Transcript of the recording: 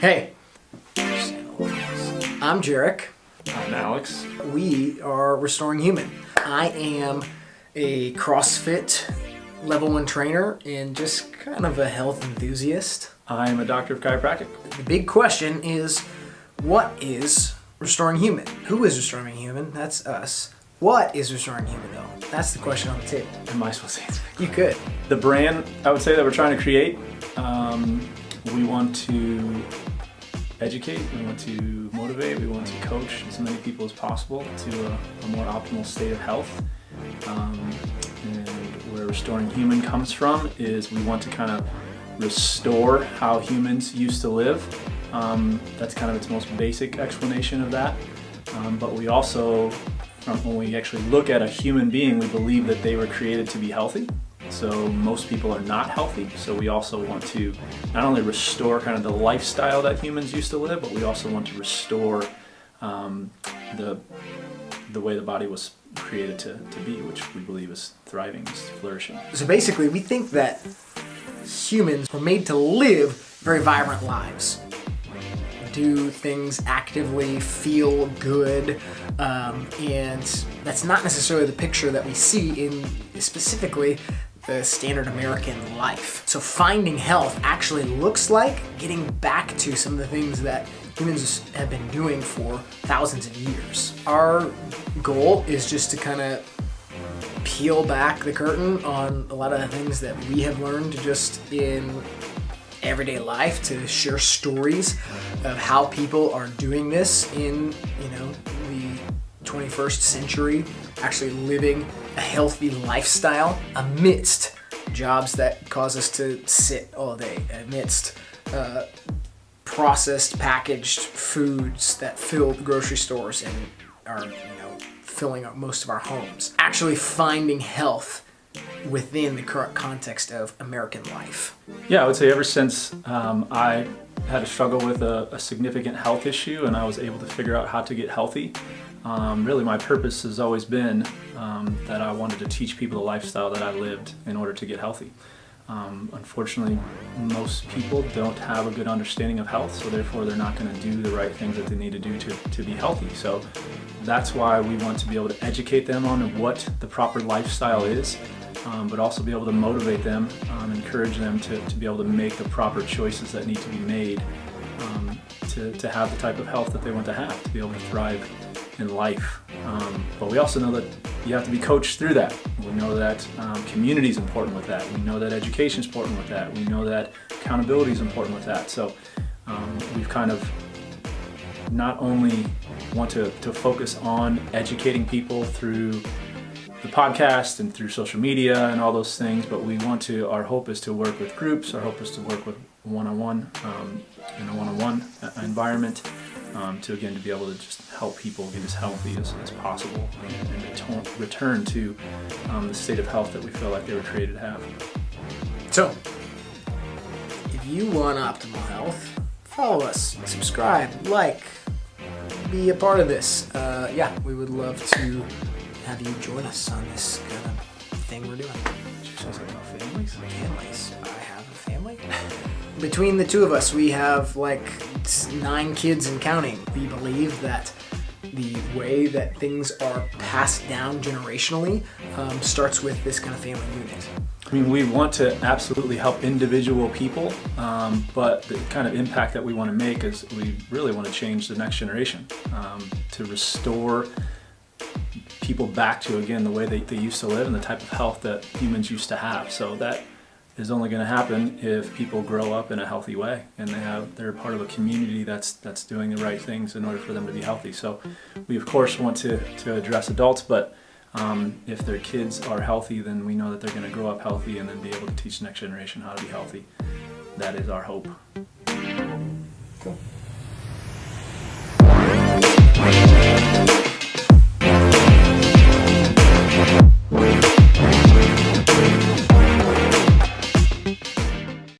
Hey, I'm Jarek. I'm Alex. We are Restoring Human. I am a CrossFit level 1 trainer and just kind of a health enthusiast. I'm a doctor of chiropractic. The big question is, what is Restoring Human? Who is Restoring Human? That's us. What is Restoring Human though? That's the question on the table. Am I supposed to answer? You could. The brand, I would say, that we're trying to create, we want to educate, we want to motivate, we want to coach as many people as possible to a more optimal state of health. And where Restoring Human comes from is we want to kind of restore how humans used to live. That's kind of its most basic explanation of that. But we also, when we actually look at a human being, we believe that they were created to be healthy. So most people are not healthy. So we also want to not only restore kind of the lifestyle that humans used to live, but we also want to restore the way the body was created to be, which we believe is thriving, is flourishing. So basically, we think that humans were made to live very vibrant lives. Do things actively, feel good, and that's not necessarily the picture that we see in specifically the standard American life. So finding health actually looks like getting back to some of the things that humans have been doing for thousands of years. Our goal is just to kind of peel back the curtain on a lot of the things that we have learned just in everyday life, to share stories of how people are doing this in, the 21st century, actually living a healthy lifestyle amidst jobs that cause us to sit all day, amidst processed, packaged foods that fill the grocery stores and are, filling up most of our homes. Actually finding health within the current context of American life. Yeah, I would say ever since I had to struggle with a significant health issue and I was able to figure out how to get healthy, really my purpose has always been that I wanted to teach people the lifestyle that I lived in order to get healthy. Unfortunately, most people don't have a good understanding of health, so therefore they're not going to do the right things that they need to do to be healthy. So that's why we want to be able to educate them on what the proper lifestyle is, but also be able to motivate them, encourage them to be able to make the proper choices that need to be made to have the type of health that they want to have, to be able to thrive in life. But we also know that you have to be coached through that. We know that community is important with that. We know that education is important with that. We know that accountability is important with that. So we've kind of not only want to focus on educating people through the podcast and through social media and all those things, but our hope is to work with groups. Our hope is to work with one-on-one in a one-on-one environment to be able to just help people get as healthy as possible and to return to the state of health that we feel like they were created to have. So, if you want optimal health, follow us, subscribe, like, be a part of this. We would love to have you join us on this kind of thing we're doing. Families? I have a family. Between the two of us, we have 9 kids and counting. We believe that the way that things are passed down generationally starts with this kind of family unit. I mean, we want to absolutely help individual people, but the kind of impact that we want to make is we really want to change the next generation, to restore people back to, again, the way they used to live and the type of health that humans used to have. So that is only going to happen if people grow up in a healthy way and they're part of a community that's doing the right things in order for them to be healthy. So we of course want to address adults, but if their kids are healthy, then we know that they're going to grow up healthy and then be able to teach the next generation how to be healthy. That is our hope. Cool.